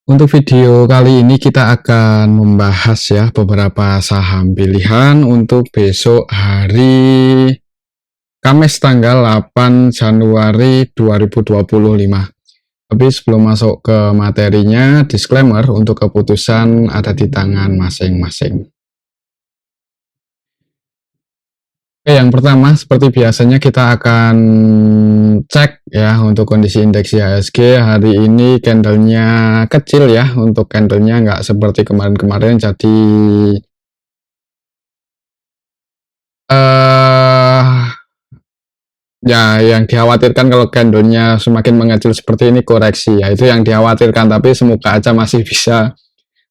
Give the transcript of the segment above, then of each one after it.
Untuk video kali ini kita akan membahas ya beberapa saham pilihan untuk besok hari Kamis tanggal 8 Januari 2025. Tapi sebelum masuk ke materinya, disclaimer untuk keputusan ada di tangan masing-masing. Oke, yang pertama seperti biasanya kita akan cek ya untuk kondisi indeks IHSG hari ini candlenya kecil ya, untuk candlenya nggak seperti kemarin-kemarin, jadi ya yang dikhawatirkan kalau candlenya semakin mengecil seperti ini koreksi ya, itu yang dikhawatirkan, tapi semoga aja masih bisa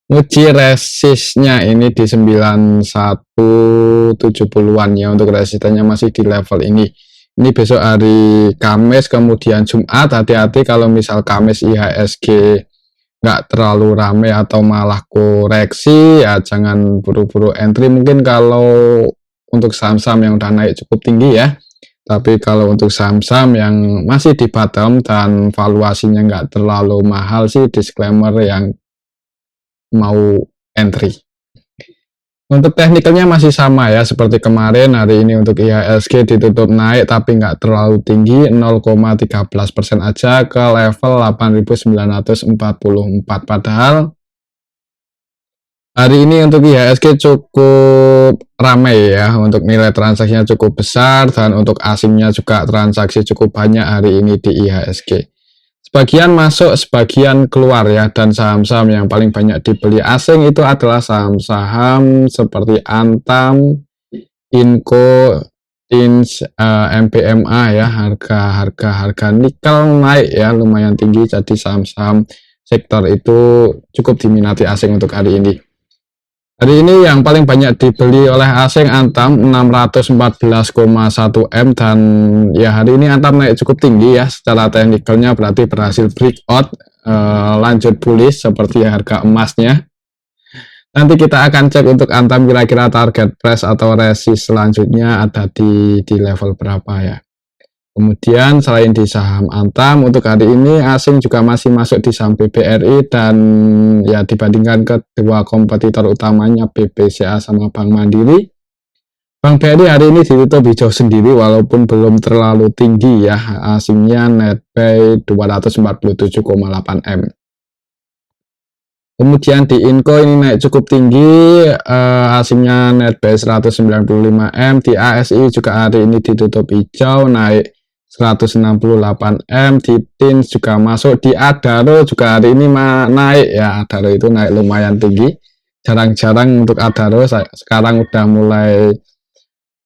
uji resistnya ini di 9170-an ya, untuk resistennya masih di level ini. Ini besok hari Kamis kemudian Jumat, hati-hati kalau misal Kamis IHSG nggak terlalu rame atau malah koreksi ya, jangan buru-buru entry. Mungkin kalau untuk saham-saham yang udah naik cukup tinggi ya, tapi kalau untuk saham-saham yang masih di bottom dan valuasinya nggak terlalu mahal sih, disclaimer yang mau entry. Untuk teknikalnya masih sama ya seperti kemarin. Hari ini untuk IHSG ditutup naik tapi nggak terlalu tinggi, 0,13% aja ke level 8.944. Padahal hari ini untuk IHSG cukup ramai ya, untuk nilai transaksinya cukup besar dan untuk asingnya juga transaksi cukup banyak hari ini di IHSG. Sebagian masuk, sebagian keluar ya, dan saham-saham yang paling banyak dibeli asing itu adalah saham-saham seperti Antam, Inco, Tins, MPMA ya. Harga nikel naik ya, lumayan tinggi, jadi saham-saham sektor itu cukup diminati asing untuk hari ini. Hari ini yang paling banyak dibeli oleh asing Antam 614,1 M, dan ya hari ini Antam naik cukup tinggi ya, secara teknikalnya berarti berhasil breakout, lanjut bullish seperti harga emasnya. Nanti kita akan cek untuk Antam kira-kira target price atau resist selanjutnya ada di level berapa ya. Kemudian selain di saham Antam, untuk hari ini asing juga masih masuk di saham BBRI, dan ya dibandingkan kedua kompetitor utamanya BBCA sama Bank Mandiri, Bank BRI hari ini ditutup hijau sendiri walaupun belum terlalu tinggi ya, asingnya net buy 247,8 M. Kemudian di Inco ini naik cukup tinggi, asingnya net buy 195 M. Di ASI juga hari ini ditutup hijau, naik 168 M. Di Tins juga masuk. Di Adaro juga hari ini naik ya, Adaro itu naik lumayan tinggi, jarang-jarang untuk Adaro sekarang udah mulai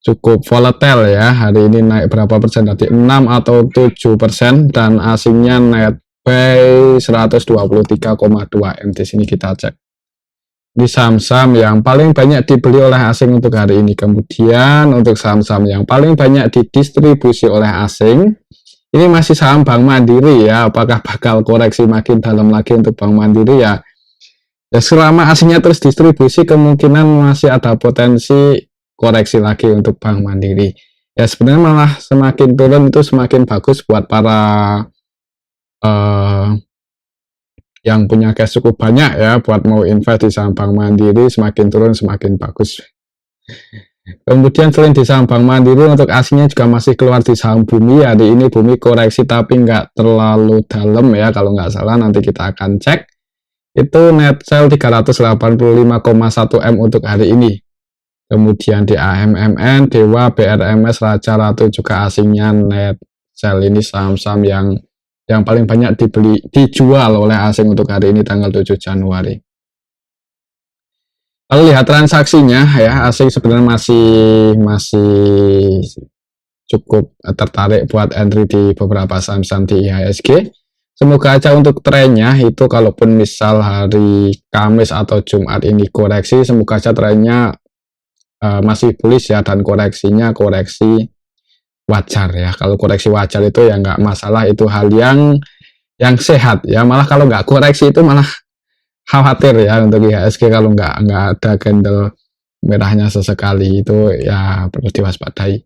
cukup volatile ya. Hari ini naik berapa persen tadi, 6 atau 7%, dan asingnya net buy 123,2 M. Di sini kita cek di saham-saham yang paling banyak dibeli oleh asing untuk hari ini. Kemudian untuk saham-saham yang paling banyak didistribusi oleh asing, ini masih saham Bank Mandiri ya. Apakah bakal koreksi makin dalam lagi untuk Bank Mandiri ya? Ya selama asingnya terus distribusi, kemungkinan masih ada potensi koreksi lagi untuk Bank Mandiri. Ya sebenarnya malah semakin turun itu semakin bagus buat para yang punya cash cukup banyak ya, buat mau invest di saham Bank Mandiri, semakin turun semakin bagus. Kemudian selain di saham Bank Mandiri, untuk asingnya juga masih keluar di saham Bumi. Hari ini Bumi koreksi tapi nggak terlalu dalam ya, kalau nggak salah nanti kita akan cek. Itu net sell 385,1 M untuk hari ini. Kemudian di AMMN, Dewa, BRMS, Raja Ratu juga asingnya net sell. Ini saham-saham yang paling banyak dijual oleh asing untuk hari ini tanggal 7 Januari. Lalu lihat transaksinya ya, asing sebenarnya masih cukup tertarik buat entry di beberapa saham-saham di IHSG. Semoga aja untuk trennya itu, kalaupun misal hari Kamis atau Jumat ini koreksi, semoga aja trennya masih bullish ya, dan koreksinya koreksi wajar ya. Kalau koreksi wajar itu ya nggak masalah, itu hal yang sehat ya. Malah kalau nggak koreksi itu malah khawatir ya untuk IHSG, kalau nggak ada candle merahnya sesekali itu ya perlu diwaspadai.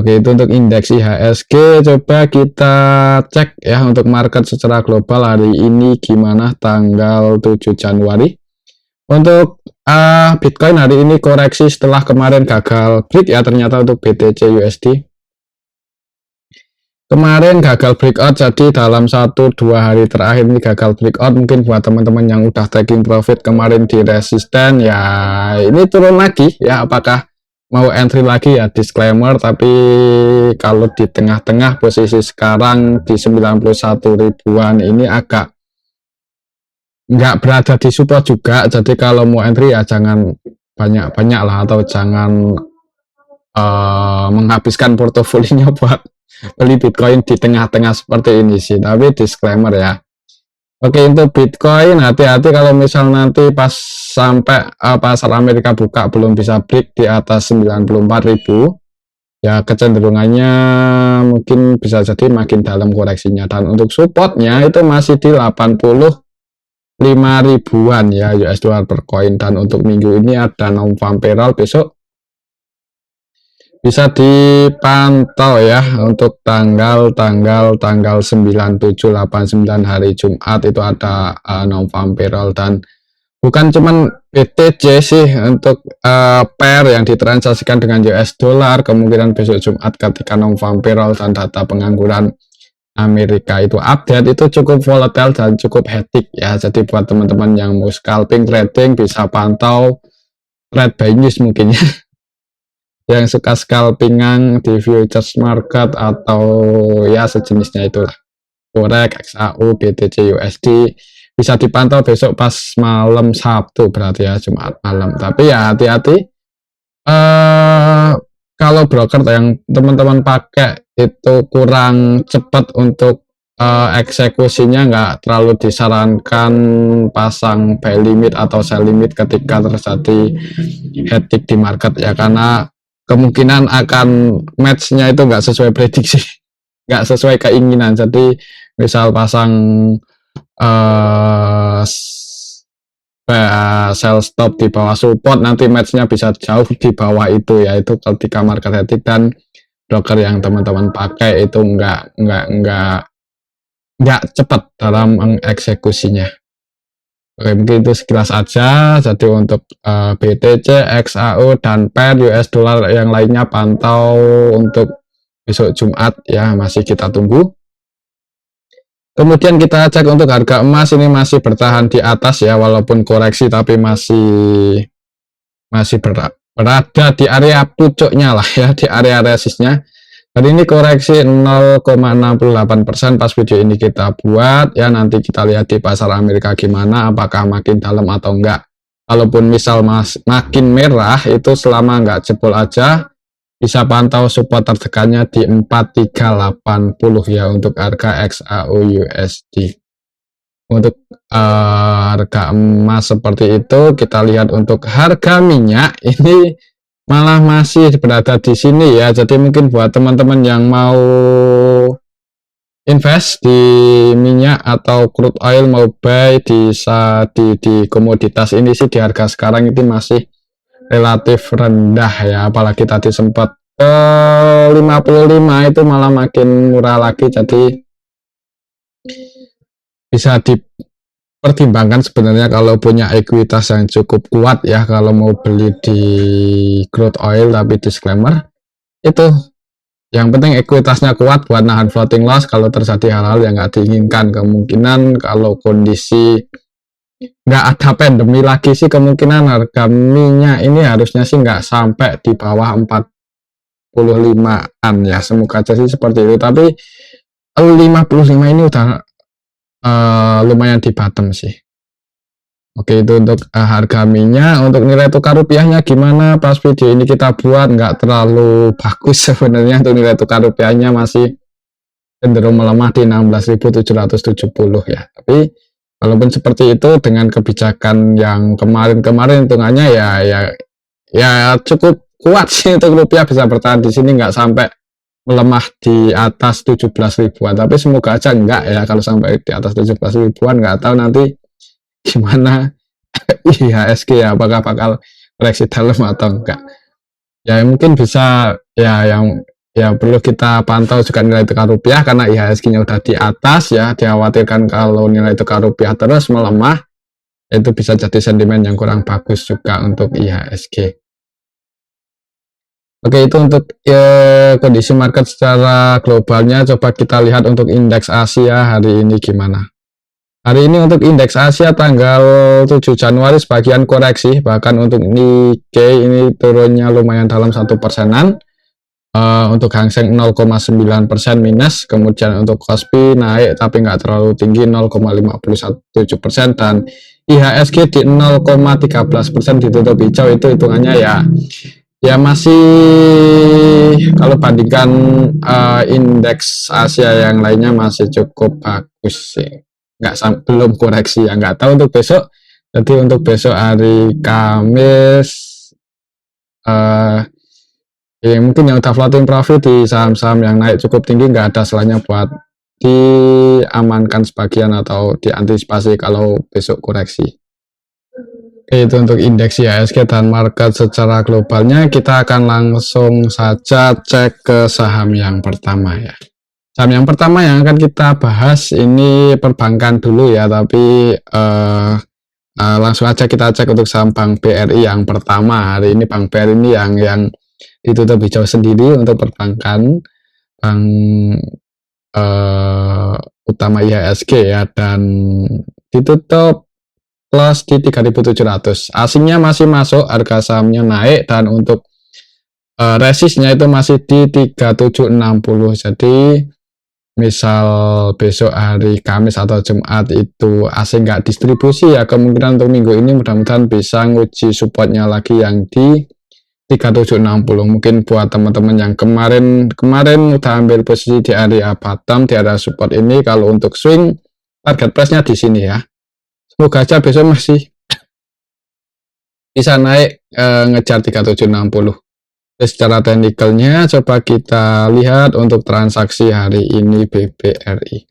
Oke, itu untuk indeks IHSG. Coba kita cek ya untuk market secara global hari ini gimana tanggal 7 Januari. Untuk Bitcoin hari ini koreksi setelah kemarin gagal break ya, ternyata untuk BTC USD. Kemarin gagal breakout, jadi dalam 1-2 hari terakhir ini gagal breakout. Mungkin buat teman-teman yang udah taking profit kemarin di resisten ya, ini turun lagi ya, apakah mau entry lagi ya, disclaimer. Tapi kalau di tengah-tengah posisi sekarang di 91 ribuan ini agak nggak berada di support juga, jadi kalau mau entry ya jangan banyak-banyak lah, atau jangan menghabiskan portofolionya buat beli Bitcoin di tengah-tengah seperti ini sih, tapi disclaimer ya. Oke, untuk Bitcoin hati-hati kalau misal nanti pas sampai pasar Amerika buka belum bisa break di atas 94.000 ya, kecenderungannya mungkin bisa jadi makin dalam koreksinya, dan untuk supportnya itu masih di 85 ribuan ya US dollar per koin. Dan untuk minggu ini ada non-farm payroll besok, bisa dipantau ya untuk tanggal 9789 hari Jumat itu ada non-farm payroll. Dan bukan cuman BTC sih, untuk pair yang ditransaksikan dengan US dollar kemungkinan besok Jumat ketika non-farm payroll dan data pengangguran Amerika itu update, itu cukup volatile dan cukup hectic ya. Jadi buat teman-teman yang mau scalping trading bisa pantau trade by news mungkin ya. Yang suka scalpingan di futures market atau ya sejenisnya itulah, Forex, XAU, BTC, USD bisa dipantau besok pas malam Sabtu, berarti ya Jumat malam. Tapi ya hati-hati, kalau broker yang teman-teman pakai itu kurang cepat untuk eksekusinya, nggak terlalu disarankan pasang buy limit atau sell limit ketika terjadi hectic di market ya, karena kemungkinan akan matchnya itu nggak sesuai prediksi, nggak sesuai keinginan. Jadi misal pasang sell stop di bawah support, nanti matchnya bisa jauh di bawah itu ya, itu ketika market hectic dan broker yang teman-teman pakai itu nggak cepat dalam mengeksekusinya. Oke, mungkin itu sekilas aja. Jadi untuk BTC, XAU, dan pair US dollar yang lainnya pantau untuk besok Jumat ya, masih kita tunggu. Kemudian kita cek untuk harga emas, ini masih bertahan di atas ya, walaupun koreksi tapi masih berada di area pucuknya lah ya, di area resistnya. Hari ini koreksi 0,68% pas video ini kita buat ya. Nanti kita lihat di pasar Amerika gimana, apakah makin dalam atau enggak. Kalaupun misal makin merah, itu selama enggak jebol aja, bisa pantau support tertekannya di 4380 ya untuk harga XAU USD. Untuk harga emas seperti itu. Kita lihat untuk harga minyak, ini malah masih berada di sini ya. Jadi mungkin buat teman-teman yang mau invest di minyak atau crude oil, mau buy di komoditas ini sih, di harga sekarang itu masih relatif rendah ya. Apalagi tadi sempat ke 55, itu malah makin murah lagi. Jadi bisa dipertimbangkan sebenarnya kalau punya ekuitas yang cukup kuat ya, kalau mau beli di crude oil. Tapi disclaimer, itu yang penting ekuitasnya kuat buat nahan floating loss kalau terjadi hal-hal yang nggak diinginkan. Kemungkinan kalau kondisi nggak ada pandemi lagi sih, kemungkinan harga minyak ini harusnya sih nggak sampai di bawah 45-an ya, semoga aja sih seperti itu. Tapi 55 ini udah lumayan di bottom sih. Oke, itu untuk harga minyak. Untuk nilai tukar rupiahnya gimana? Pas video ini kita buat nggak terlalu bagus sebenarnya. Untuk nilai tukar rupiahnya masih cenderung melemah di 16.770 ya. Tapi walaupun seperti itu, dengan kebijakan yang kemarin hitungannya ya cukup kuat sih untuk rupiah bisa bertahan di sini, nggak sampai melemah di atas 17 ribuan. Tapi semoga aja enggak ya, kalau sampai di atas 17 ribuan nggak tahu nanti gimana IHSG ya, apakah bakal koreksi dalam atau enggak ya. Mungkin bisa ya, yang Ya, perlu kita pantau juga nilai tukar rupiah karena IHSG-nya udah di atas ya. Dikhawatirkan kalau nilai tukar rupiah terus melemah, itu bisa jadi sentimen yang kurang bagus juga untuk IHSG. Oke, itu untuk kondisi market secara globalnya. Coba kita lihat untuk indeks Asia hari ini gimana. Hari ini untuk indeks Asia tanggal 7 Januari sebagian koreksi, bahkan untuk Nikkei ini turunnya lumayan dalam 1%-an. Untuk Hang Seng 0,9% minus, kemudian untuk Kospi naik tapi nggak terlalu tinggi 0,57%, dan IHSG di 0,13% ditutup hijau. Itu hitungannya ya masih, kalau bandingkan indeks Asia yang lainnya masih cukup bagus sih, belum koreksi ya, nggak tahu untuk besok. Jadi untuk besok hari Kamis, mungkin yang udah floating profit di saham-saham yang naik cukup tinggi nggak ada salahnya buat diamankan sebagian atau diantisipasi kalau besok koreksi. Itu untuk indeks IHSG dan market secara globalnya. Kita akan langsung saja cek ke saham yang pertama ya. Saham yang pertama yang akan kita bahas ini perbankan dulu ya, tapi langsung aja kita cek untuk saham Bank BRI yang pertama. Hari ini Bank BRI ini yang ditutup hijau sendiri untuk perbankan bank utama IHSG ya, dan ditutup close di 3.700. Asingnya masih masuk, harga sahamnya naik, dan untuk resistnya itu masih di 3760. Jadi misal besok hari Kamis atau Jumat itu asing nggak distribusi ya, kemungkinan untuk minggu ini mudah-mudahan bisa nguji supportnya lagi yang di 3760. Mungkin buat teman-teman yang kemarin udah ambil posisi di area bottom, di area support ini, kalau untuk swing target price-nya di sini ya. Semoga aja besok masih bisa naik ngejar 3760. Secara teknikalnya coba kita lihat untuk transaksi hari ini BBRI.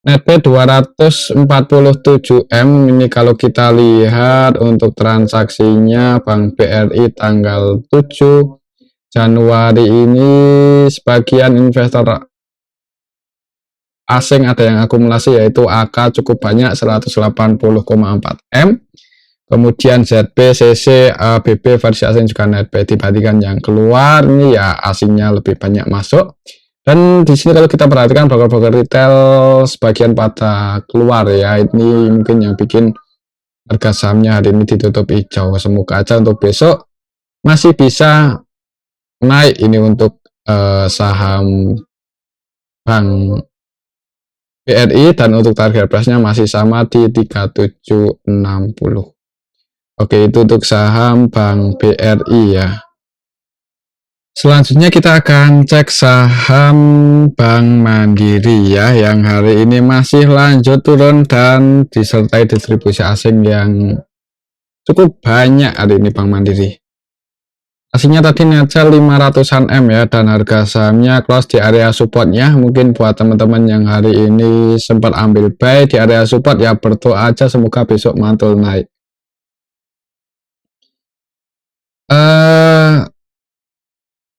Netpay 247M ini kalau kita lihat untuk transaksinya Bank BRI tanggal 7 Januari ini, sebagian investor asing ada yang akumulasi yaitu AK cukup banyak 180,4M, kemudian ZB, CC, BB versi asing juga Netpay. Dibandingkan yang keluar ini ya asingnya lebih banyak masuk. Dan di sini kalau kita perhatikan broker-broker retail sebagian pada keluar ya. Ini mungkin yang bikin harga sahamnya hari ini ditutup hijau. Semoga aja untuk besok masih bisa naik ini untuk saham Bank BRI, dan untuk target price-nya masih sama di 3760. Oke, itu untuk saham Bank BRI ya. Selanjutnya kita akan cek saham Bank Mandiri ya, yang hari ini masih lanjut turun dan disertai distribusi asing yang cukup banyak hari ini Bank Mandiri. Aslinya tadi ngejar 500-an M ya, dan harga sahamnya close di area supportnya. Mungkin buat teman-teman yang hari ini sempat ambil buy di area support ya, berdoa aja semoga besok mantul naik.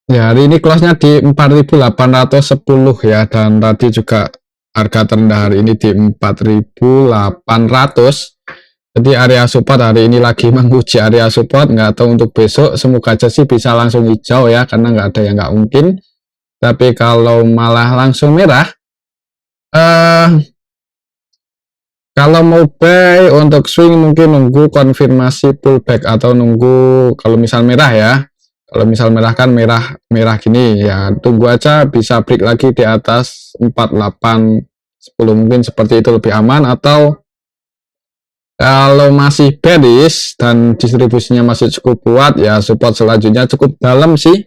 Ya, hari ini close-nya di 4.810 ya, dan tadi juga harga terendah hari ini di 4.800. Jadi area support hari ini lagi menguji area support, nggak tahu untuk besok. Semoga aja sih bisa langsung hijau ya, karena nggak ada yang nggak mungkin. Tapi kalau malah langsung merah, kalau mau buy untuk swing mungkin nunggu konfirmasi pullback atau nunggu, kalau misal merah ya. Kalau misal merah kan merah gini ya, tunggu aja bisa break lagi di atas 4810, mungkin seperti itu lebih aman. Atau kalau masih bearish dan distribusinya masih cukup kuat ya, support selanjutnya cukup dalam sih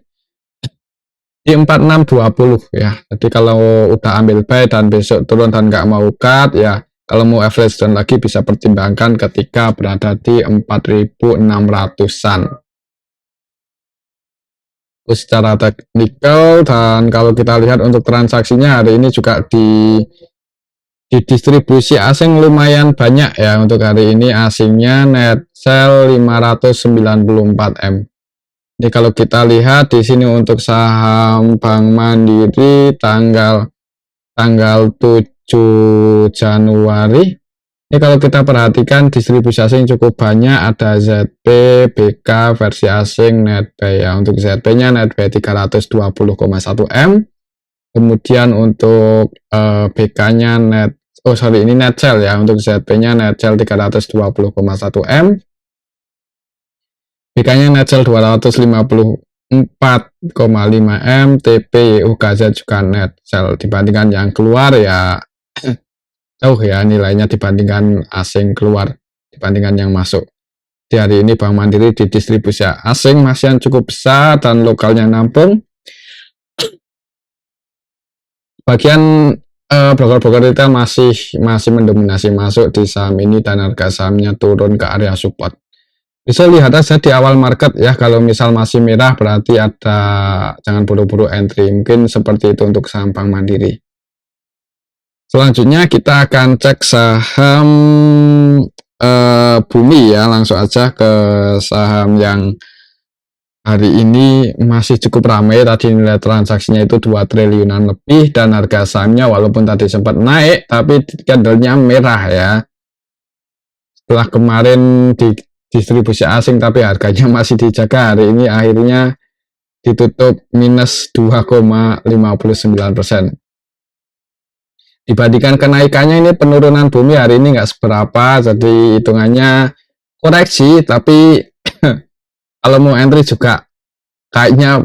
di 4620 ya. Jadi kalau udah ambil buy dan besok turun dan nggak mau cut ya, kalau mau average down lagi bisa pertimbangkan ketika berada di 4600-an. Secara teknikal, dan kalau kita lihat untuk transaksinya hari ini juga di distribusi asing lumayan banyak ya. Untuk hari ini asingnya net sell 594M. Jadi kalau kita lihat di sini untuk saham Bank Mandiri tanggal 7 Januari. Ini kalau kita perhatikan distribusi asing cukup banyak, ada ZP, BK, versi asing, NetBuy ya. Untuk ZP-nya NetBuy 320,1 M. Kemudian untuk BK-nya ini Netcell ya. Untuk ZP-nya Netcell 320,1 M. BK-nya Netcell 254,5 M, TP, UKZ juga Netcell. Dibandingkan yang keluar ya jauh ya nilainya dibandingkan asing keluar, dibandingkan yang masuk. Di hari ini Bank Mandiri di distribusi asing masih yang cukup besar dan lokalnya nampung. Bagian broker-broker retail masih mendominasi masuk di saham ini dan harga sahamnya turun ke area support. Bisa lihat aja di awal market ya, kalau misal masih merah berarti ada jangan buru-buru entry, mungkin seperti itu untuk saham Bank Mandiri. Selanjutnya kita akan cek saham Bumi ya, langsung aja ke saham yang hari ini masih cukup ramai. Tadi nilai transaksinya itu 2 triliunan lebih dan harga sahamnya walaupun tadi sempat naik tapi candlenya merah ya. Setelah kemarin di distribusi asing tapi harganya masih dijaga, hari ini akhirnya ditutup minus 2,59%. Dibandingkan kenaikannya, ini penurunan Bumi hari ini nggak seberapa, jadi hitungannya koreksi, tapi kalau mau entry juga kayaknya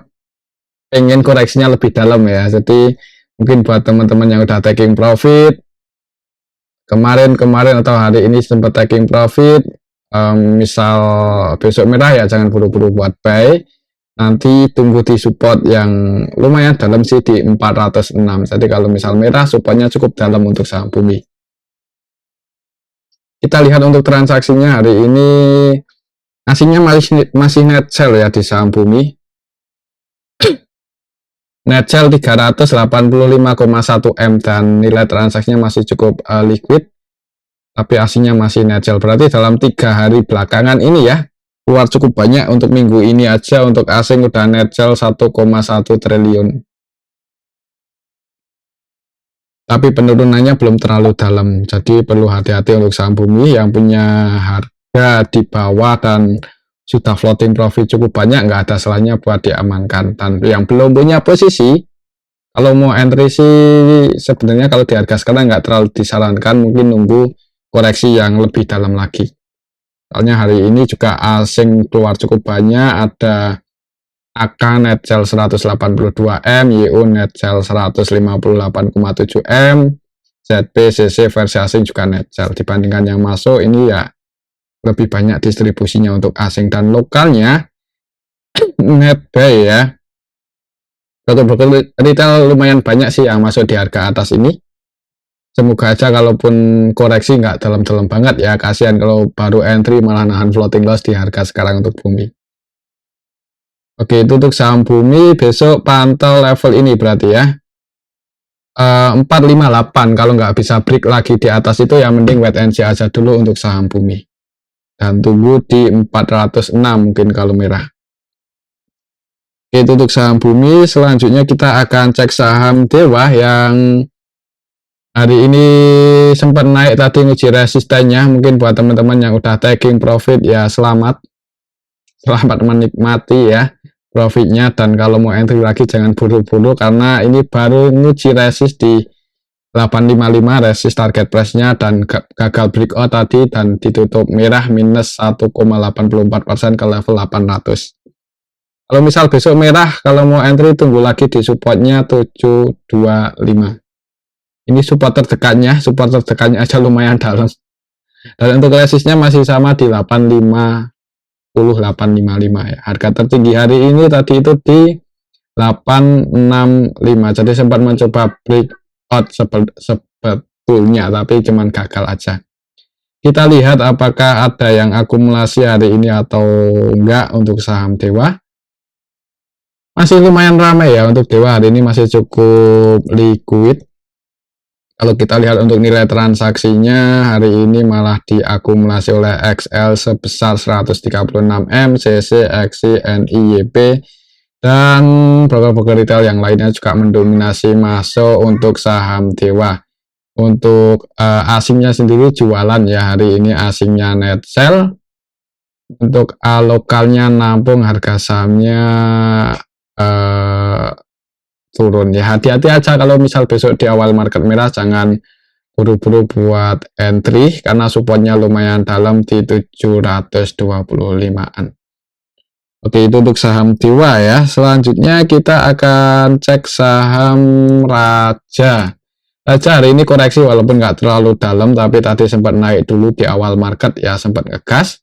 pengen koreksinya lebih dalam ya. Jadi mungkin buat teman-teman yang udah taking profit kemarin atau hari ini sempat taking profit, misal besok merah ya jangan buru-buru buat buy, nanti tunggu di support yang lumayan dalam sih di 406. Jadi kalau misal merah supportnya cukup dalam untuk saham Bumi. Kita lihat untuk transaksinya hari ini asingnya masih net sell ya di saham Bumi. Net sell 385,1 M dan nilai transaksinya masih cukup liquid, tapi asingnya masih net sell. Berarti dalam 3 hari belakangan ini ya keluar cukup banyak. Untuk minggu ini aja untuk asing udah net sell 1,1 triliun. Tapi penurunannya belum terlalu dalam, jadi perlu hati-hati untuk saham Bumi yang punya harga di bawah dan sudah floating profit cukup banyak, nggak ada salahnya buat diamankan. Dan yang belum punya posisi, kalau mau entry sih sebenarnya kalau di harga sekarang nggak terlalu disarankan, mungkin nunggu koreksi yang lebih dalam lagi. Soalnya hari ini juga asing keluar cukup banyak, ada AK net sell 182 M, YU net sell 158,7 M, ZP, CC versi asing juga net sell. Dibandingkan yang masuk ini ya lebih banyak distribusinya untuk asing dan lokalnya net buy ya. Broker retail lumayan banyak sih yang masuk di harga atas ini. Semoga aja kalaupun koreksi nggak dalam-dalam banget ya, kasihan kalau baru entry malah nahan floating loss di harga sekarang untuk Bumi. Oke, itu untuk saham Bumi. Besok pantau level ini berarti ya 458. Kalau nggak bisa break lagi di atas itu ya mending wait and see aja dulu untuk saham Bumi dan tunggu di 406 mungkin kalau merah. Oke, itu untuk saham Bumi. Selanjutnya kita akan cek saham Dewa yang hari ini sempat naik tadi nguji resistennya. Mungkin buat teman-teman yang udah taking profit ya selamat menikmati ya profitnya, dan kalau mau entry lagi jangan buru-buru karena ini baru nguji resist di 855 resist target price-nya dan gagal breakout tadi dan ditutup merah minus 1,84% ke level 800. Kalau misal besok merah, kalau mau entry tunggu lagi di supportnya 725. Ini support terdekatnya aja lumayan dalam. Dan untuk resistnya masih sama di 855 ya. Harga tertinggi hari ini tadi itu di 865, jadi sempat mencoba breakout sebetulnya tapi cuman gagal aja. Kita lihat apakah ada yang akumulasi hari ini atau enggak untuk saham Dewa. Masih lumayan ramai ya untuk Dewa hari ini, masih cukup liquid. Kalau kita lihat untuk nilai transaksinya hari ini malah diakumulasi oleh XL sebesar 136M, CC, XI, NI, YP, dan broker-broker retail yang lainnya juga mendominasi masuk untuk saham Dewa. Untuk asingnya sendiri jualan ya hari ini, asingnya net sell. Untuk lokalnya nampung, harga sahamnya turun ya. Hati-hati aja kalau misal besok di awal market merah, jangan buru-buru buat entry karena supportnya lumayan dalam di 725-an. Oke, itu untuk saham Dewa ya. Selanjutnya kita akan cek saham Raja. Raja hari ini koreksi walaupun nggak terlalu dalam, tapi tadi sempat naik dulu di awal market ya, sempat ngegas.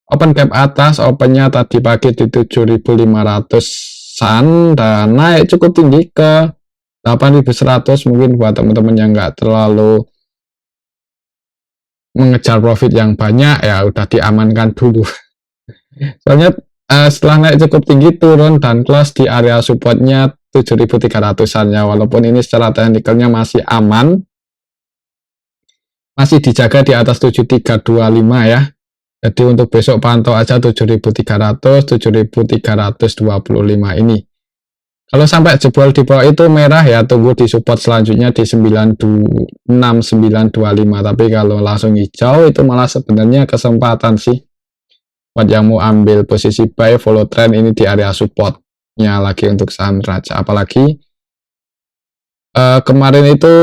Open gap atas, opennya tadi pagi di 7.500-an dan naik cukup tinggi ke 8.100. Mungkin buat teman-teman yang nggak terlalu mengejar profit yang banyak ya udah diamankan dulu. Soalnya setelah naik cukup tinggi turun dan close di area supportnya 7.300-an ya, walaupun ini secara teknikalnya masih aman, masih dijaga di atas 7.325 ya. Jadi untuk besok pantau aja 7.300, 7.325 ini. Kalau sampai jebol di bawah itu merah ya, tunggu di support selanjutnya di 926, 925. Tapi kalau langsung hijau itu malah sebenarnya kesempatan sih buat yang mau ambil posisi buy follow trend ini di area supportnya lagi untuk saham Raja. Apalagi kemarin itu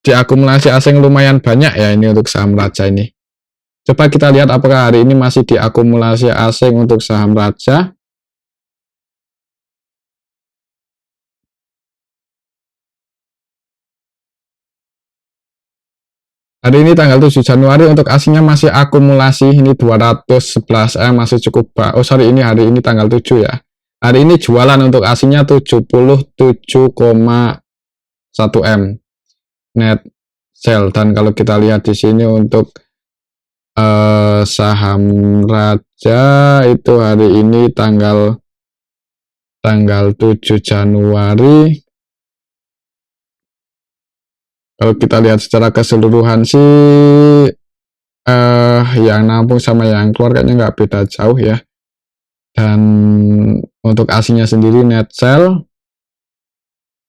diakumulasi asing lumayan banyak ya ini untuk saham Raja ini. Coba kita lihat apakah hari ini masih diakumulasi asing untuk saham Raja. Hari ini tanggal 7 Januari untuk asingnya masih akumulasi, ini 211 masih cukup oh sorry, ini hari ini tanggal 7 ya. Hari ini jualan untuk asingnya 77,1M net sell. Dan kalau kita lihat di sini untuk saham Raja itu hari ini tanggal 7 Januari. Kalau kita lihat secara keseluruhan sih yang nampung sama yang keluar kayaknya nggak beda jauh ya. Dan untuk asingnya sendiri net sell,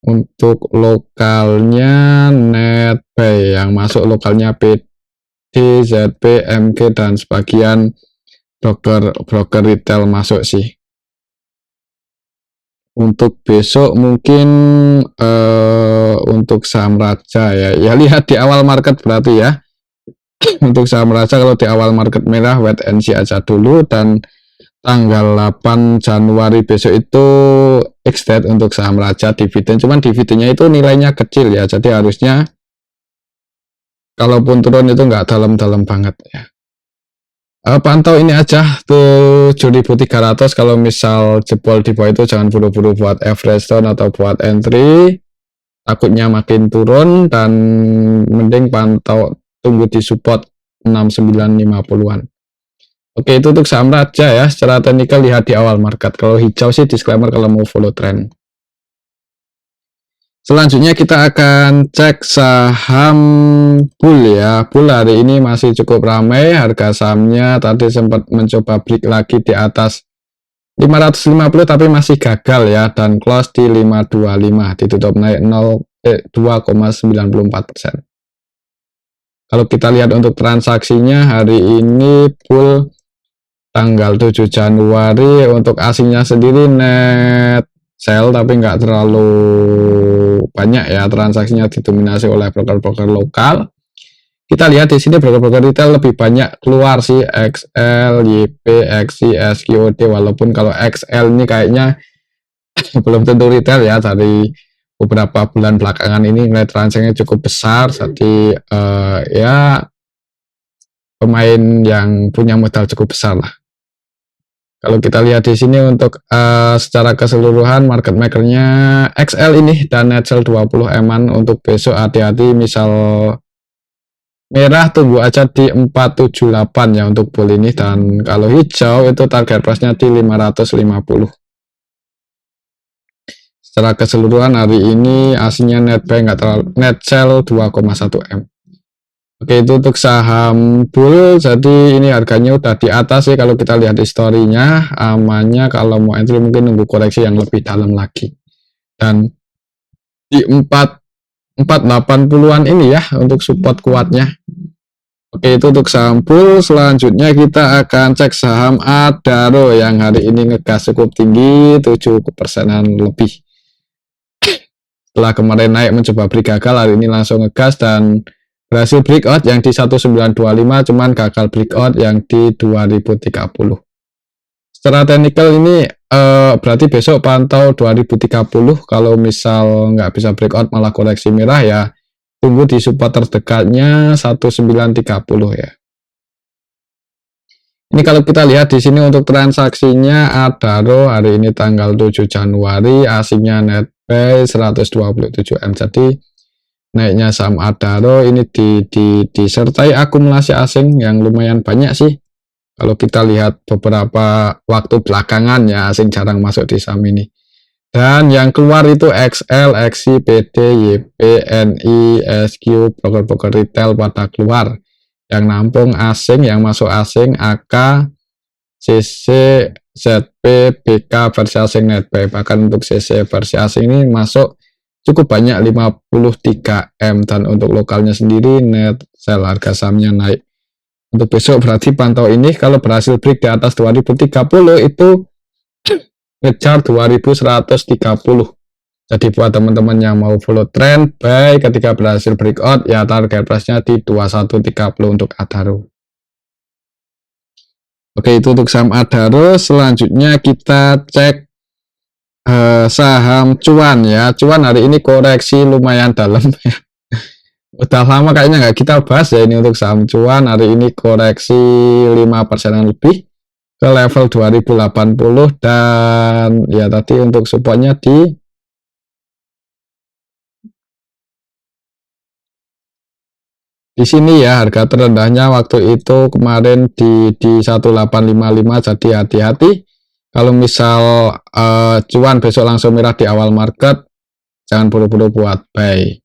untuk lokalnya net buy, yang masuk lokalnya PD, ZP, MG, dan sebagian broker retail masuk sih. Untuk besok mungkin untuk saham Raja ya lihat di awal market berarti ya. Untuk saham Raja kalau di awal market merah wait and see aja dulu, dan tanggal 8 Januari besok itu extend untuk saham Raja dividen, cuman dividennya itu nilainya kecil ya, jadi harusnya kalaupun turun itu nggak dalam-dalam banget ya. Pantau ini aja tuh 7.300. Kalau misal jebol di bawah itu jangan buru-buru buat average down atau buat entry, takutnya makin turun, dan mending pantau tunggu di support 6950-an. Oke, itu untuk saham Raja ya. Secara teknikal lihat di awal market. Kalau hijau sih disclaimer kalau mau follow trend. Selanjutnya kita akan cek saham Bull ya. Bull hari ini masih cukup ramai. Harga sahamnya tadi sempat mencoba break lagi di atas 550 tapi masih gagal ya, dan close di 525, ditutup naik 2,94%. Kalau kita lihat untuk transaksinya hari ini Bull tanggal 7 Januari untuk asingnya sendiri net sell tapi nggak terlalu banyak ya, transaksinya didominasi oleh broker-broker lokal. Kita lihat di sini broker-broker retail lebih banyak keluar sih, XL, YP, XI, SQOD, walaupun kalau XL ini kayaknya belum tentu retail ya, dari beberapa bulan belakangan ini nilai transaksinya cukup besar, jadi ya pemain yang punya modal cukup besar lah. Kalau kita lihat di sini untuk secara keseluruhan market makernya XL ini dan net sell 20M-an. Untuk besok hati-hati, misal merah tunggu aja di 478 ya untuk bull ini, dan kalau hijau itu target price-nya di 550. Secara keseluruhan hari ini aslinya net buy nggak terlalu, net sell 2,1 M. Oke, itu untuk saham bull. Jadi ini harganya udah di atas sih kalau kita lihat historinya. Amannya kalau mau entry mungkin nunggu koreksi yang lebih dalam lagi. Dan di 480-an ini ya untuk support kuatnya. Oke, itu untuk saham bull. Selanjutnya kita akan cek saham Adaro yang hari ini ngegas cukup tinggi, 7% lebih. Setelah kemarin naik mencoba break gagal, hari ini langsung ngegas dan berhasil breakout yang di 1925, cuman gagal breakout yang di 2030. Secara teknikal ini berarti besok pantau 2030. Kalau misal nggak bisa breakout malah koreksi merah ya, tunggu di support terdekatnya 1930 ya. Ini kalau kita lihat di sini untuk transaksinya Adaro hari ini tanggal 7 Januari, asingnya net buy 127 M. Jadi naiknya saham Adaro ini disertai akumulasi asing yang lumayan banyak sih. Kalau kita lihat beberapa waktu belakangan ya, asing jarang masuk di saham ini. Dan yang keluar itu XL, XI, PD, YP, NI, SQ, broker-broker retail pada keluar. Yang nampung asing, yang masuk asing, AK, CC, ZP, BK versi asing net buy. Bahkan untuk CC versi asing ini masuk cukup banyak 53 M, dan untuk lokalnya sendiri net sell harga sahamnya naik. Untuk besok berarti pantau ini kalau berhasil break di atas 2030 itu ngejar 2130. Jadi buat teman-teman yang mau follow trend buy ketika berhasil breakout ya, target price-nya di 2130 untuk Adaro. Oke, itu untuk saham Adaro. Selanjutnya kita cek saham Cuan ya. Cuan hari ini koreksi lumayan dalam ya. Udah lama kayaknya nggak kita bahas ya ini untuk saham Cuan. Hari ini koreksi 5% lebih ke level 2080 dan ya tadi untuk supportnya di sini ya. Harga terendahnya waktu itu kemarin di 1855. Jadi hati-hati kalau misal Cuan besok langsung merah di awal market, jangan buru-buru buat buy.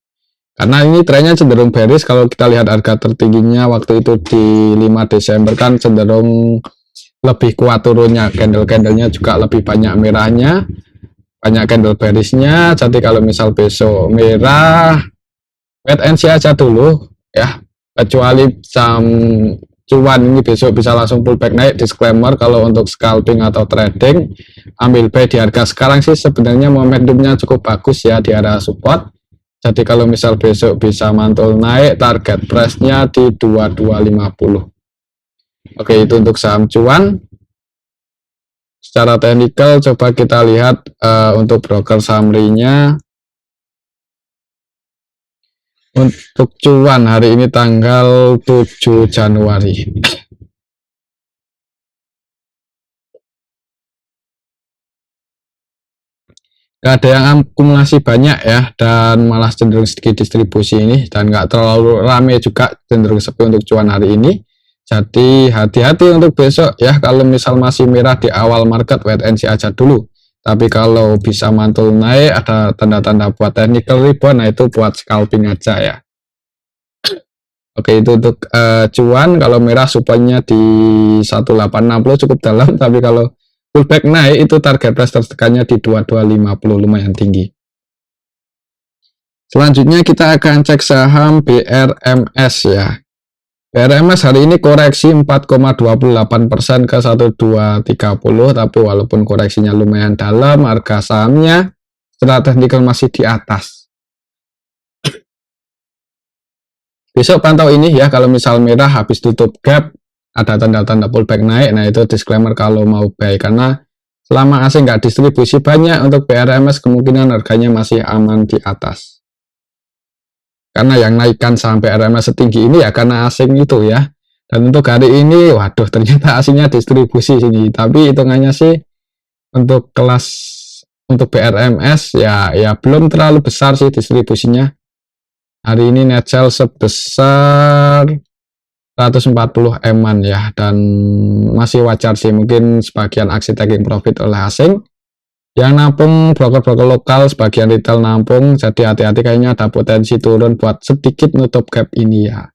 Karena ini trennya cenderung bearish. Kalau kita lihat harga tertingginya waktu itu di 5 Desember kan cenderung lebih kuat turunnya. Candle-candlenya juga lebih banyak merahnya, banyak candle bearishnya. Jadi kalau misal besok merah, wait and see aja dulu ya. Kecuali saham Cuan ini besok bisa langsung pullback naik. Disclaimer, kalau untuk scalping atau trading ambil buy di harga sekarang sih sebenarnya momentumnya cukup bagus ya di area support. Jadi kalau misal besok bisa mantul naik, target price-nya di 2250. Oke, itu untuk saham Cuan. Secara teknikal coba kita lihat untuk broker summary-nya. Untuk Cuan hari ini tanggal 7 Januari. Gak ada yang akumulasi banyak ya, dan malah cenderung sedikit distribusi ini, dan gak terlalu rame juga, cenderung sepi untuk Cuan hari ini. Jadi hati-hati untuk besok ya. Kalau misal masih merah di awal market, wait and see aja dulu. Tapi kalau bisa mantul naik, ada tanda-tanda buat technical rebound, nah itu buat scalping aja ya. Oke, itu untuk Cuan. Kalau merah supaya di 1860 cukup dalam, tapi kalau pullback naik itu target price tertekannya di 2250, lumayan tinggi. Selanjutnya kita akan cek saham BRMS ya. BRMS hari ini koreksi 4,28% ke 1230, tapi walaupun koreksinya lumayan dalam, harga sahamnya secara teknikal masih di atas. Besok pantau ini ya, kalau misal merah habis tutup gap, ada tanda-tanda pullback naik, nah itu disclaimer kalau mau buy, karena selama asing nggak distribusi banyak untuk BRMS, kemungkinan harganya masih aman di atas. Karena yang naikkan sampai RMS setinggi ini ya karena asing itu ya. Dan untuk hari ini, waduh ternyata asingnya distribusi sini. Tapi hitungannya sih untuk kelas untuk BRMS ya belum terlalu besar sih distribusinya. Hari ini net sell sebesar 140 M-an ya, dan masih wajar sih, mungkin sebagian aksi taking profit oleh asing. Yang nampung broker-broker lokal, sebagian retail nampung, jadi hati-hati, kayaknya ada potensi turun buat sedikit nutup gap ini ya.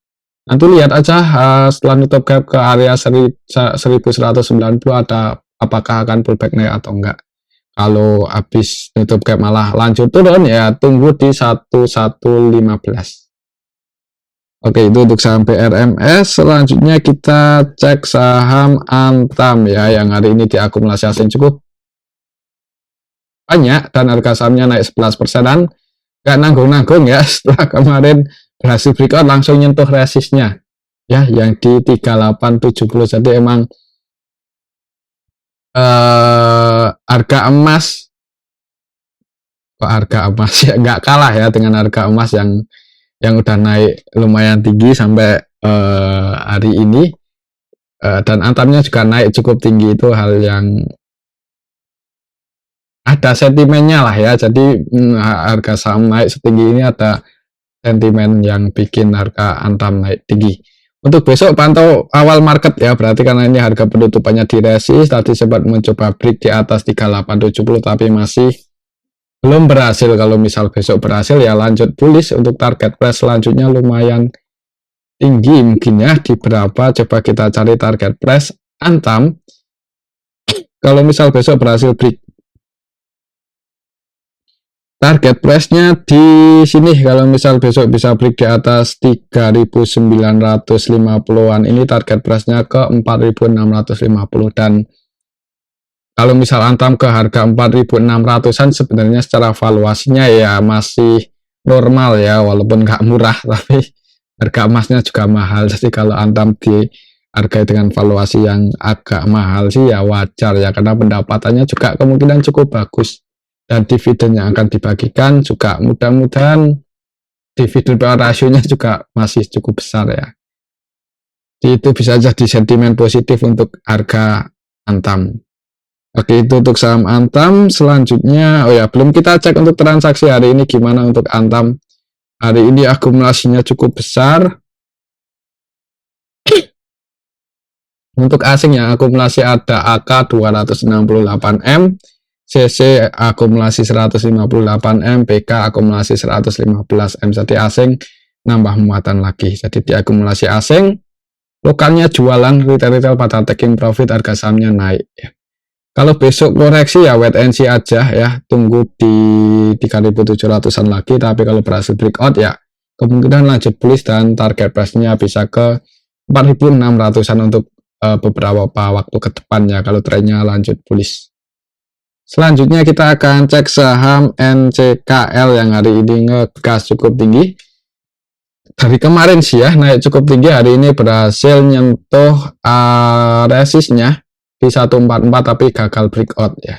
Nanti lihat aja setelah nutup gap ke area 1190 ada apakah akan pullback naik atau enggak. Kalau habis nutup gap malah lanjut turun ya tunggu di 1115. Oke, itu untuk saham PRMS. Selanjutnya kita cek saham Antam ya, yang hari ini diakumulasi asing cukup banyak dan harga sahamnya naik 11%-an. Gak nanggung-nanggung ya, setelah kemarin berhasil breakout langsung nyentuh resistnya ya, yang di 3870. Jadi emang harga emas, kok harga emas ya nggak kalah ya dengan harga emas yang udah naik lumayan tinggi sampai hari ini, dan Antamnya juga naik cukup tinggi. Itu hal yang ada sentimennya lah ya. Jadi harga saham naik setinggi ini ada sentimen yang bikin harga Antam naik tinggi. Untuk besok pantau awal market ya, berarti karena ini harga penutupannya di resist, tadi sempat mencoba break di atas 3870 tapi masih belum berhasil. Kalau misal besok berhasil ya lanjut bullish. Untuk target price selanjutnya lumayan tinggi mungkin ya, di berapa, coba kita cari target price Antam. Kalau misal besok berhasil break target price-nya di sini, kalau misal besok bisa break di atas 3950-an, ini target price-nya ke 4650. Dan kalau misal Antam ke harga 4600-an sebenarnya secara valuasinya ya masih normal ya, walaupun nggak murah tapi harga emasnya juga mahal. Jadi kalau Antam di harga dengan valuasi yang agak mahal sih ya wajar ya, karena pendapatannya juga kemungkinan cukup bagus dan dividen yang akan dibagikan juga mudah-mudahan dividen PE rasionya juga masih cukup besar ya. Jadi itu bisa jadi sentimen positif untuk harga Antam. Oke, itu untuk saham Antam. Selanjutnya, oh ya, belum kita cek untuk transaksi hari ini gimana untuk Antam. Hari ini akumulasinya cukup besar. Untuk asing yang akumulasi ada AK 268M, CC akumulasi 158M, PK akumulasi 115M. Jadi asing nambah muatan lagi. Jadi di akumulasi asing, lokalnya jualan, retail-retail pada taking profit, harga sahamnya naik. Kalau besok koreksi ya wait and see aja ya, tunggu di 3700-an lagi. Tapi kalau berhasil breakout ya kemungkinan lanjut bullish dan target price-nya bisa ke 4600-an untuk beberapa waktu ke depannya kalau trennya lanjut bullish. Selanjutnya kita akan cek saham NCKL yang hari ini ngegas cukup tinggi. Dari kemarin sih ya naik cukup tinggi, hari ini berhasil nyentuh resistnya di 144 tapi gagal breakout ya.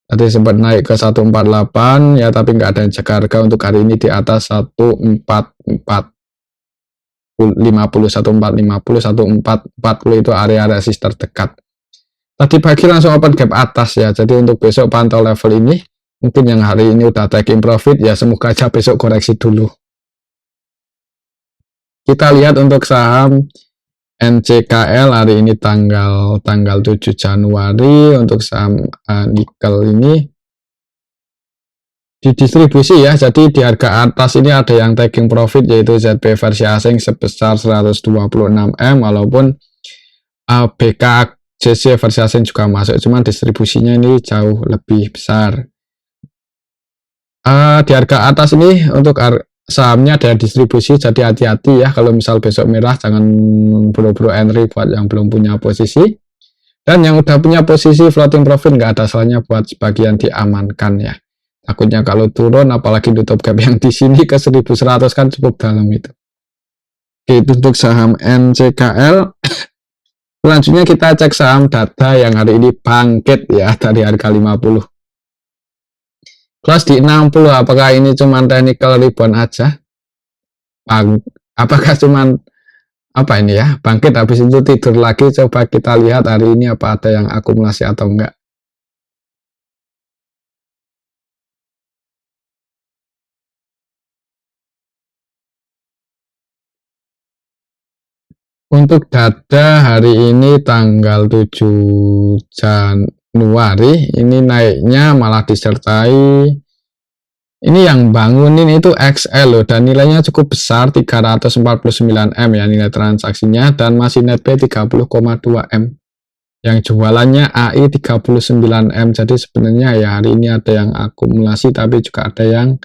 Tadi sempat naik ke 148 ya, tapi nggak ada yang jaga harga untuk hari ini di atas 14450, 1440 itu area resist terdekat. Tadi pagi langsung open gap atas ya. Jadi untuk besok pantau level ini. Mungkin yang hari ini udah taking profit ya, semoga aja besok koreksi dulu. Kita lihat untuk saham NCKL hari ini tanggal 7 Januari. Untuk saham nikel ini didistribusi ya, jadi di harga atas ini ada yang taking profit yaitu ZP versi asing sebesar 126M, walaupun BKJC versi asing juga masuk, cuman distribusinya ini jauh lebih besar. Di harga atas ini untuk sahamnya ada distribusi, jadi hati-hati ya kalau misal besok merah, jangan buru-buru entry buat yang belum punya posisi. Dan yang udah punya posisi floating profit nggak ada salahnya buat sebagian diamankan ya. Takutnya kalau turun, apalagi tutup gap yang di sini ke 1100 kan cukup dalam itu. Oke, itu untuk saham NCKL. Selanjutnya kita cek saham data yang hari ini bangkit ya dari harga 50. Close di 60, apakah ini cuma technical rebound aja? Apakah cuman apa ini ya, bangkit habis itu tidur lagi? Coba kita lihat hari ini apa ada yang akumulasi atau enggak. Untuk data hari ini tanggal 7 Januari ini naiknya malah disertai ini yang bangunin itu XL loh, dan nilainya cukup besar 349 M ya nilai transaksinya, dan masih net pay 30,2 M. Yang jualannya AI 39 M. Jadi sebenarnya ya hari ini ada yang akumulasi tapi juga ada yang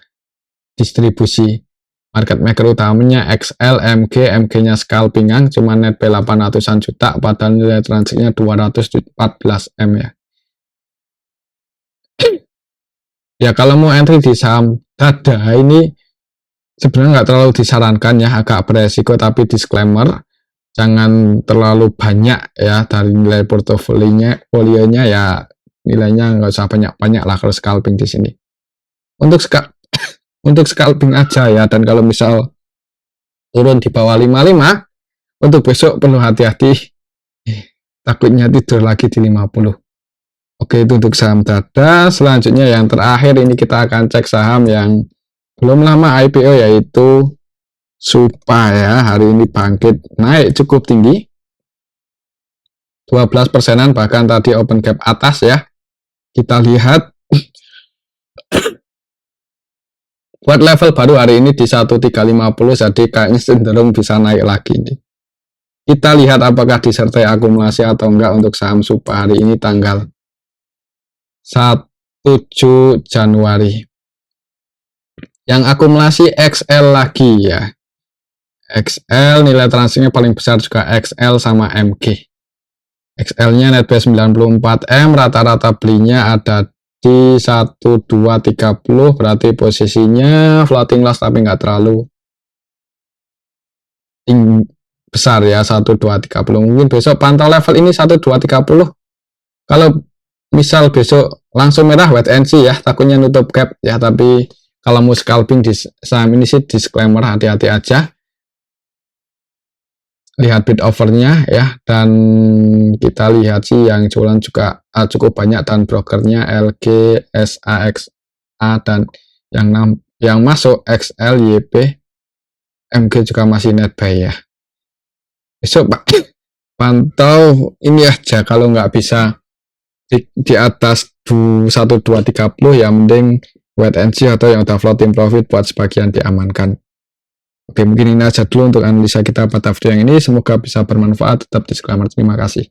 distribusi. Market maker utamanya XL, MG, MG-nya scalpingan cuma net pay 800-an juta padahal nilai transaksinya 214 M ya. Ya kalau mau entry di saham dada ini sebenarnya nggak terlalu disarankan ya, agak beresiko, tapi disclaimer jangan terlalu banyak ya dari nilai portofolionya ya, nilainya nggak usah banyak-banyak lah kalau scalping di sini. Untuk scalping aja ya, dan kalau misal turun di bawah 55 untuk besok perlu hati-hati, takutnya tidur lagi di 50. Oke, itu untuk saham dada. Selanjutnya yang terakhir ini kita akan cek saham yang belum lama IPO yaitu Supa ya. Hari ini bangkit naik cukup tinggi 12%-an, bahkan tadi open gap atas ya. Kita lihat buat level baru hari ini di 1350, jadi kayaknya cenderung bisa naik lagi nih. Kita lihat apakah disertai akumulasi atau enggak untuk saham Supa hari ini tanggal 7 Januari. Yang akumulasi XL lagi ya. XL nilai transaksinya paling besar juga XL sama MG. XL-nya net pay 94 M, rata-rata belinya ada di 1230, berarti posisinya floating loss tapi nggak terlalu besar ya, 1230. Mungkin besok pantau level ini 1230. Kalau misal besok langsung merah wait and see ya, takutnya nutup gap ya, tapi kalau mau scalping di saham ini sih disclaimer hati-hati aja. Lihat bid offernya ya, dan kita lihat sih yang jualan juga cukup banyak, dan brokernya LG, SAXA, dan yang masuk XL, YP, MG juga masih net buy ya. Besok Pak pantau ini aja, kalau nggak bisa di atas 1230 ya mending wait and see, atau yang udah floating profit buat sebagian diamankan. Oke, mungkin ini aja dulu untuk analisa kita pada video yang ini. Semoga bisa bermanfaat. Tetap disclaimer. Terima kasih.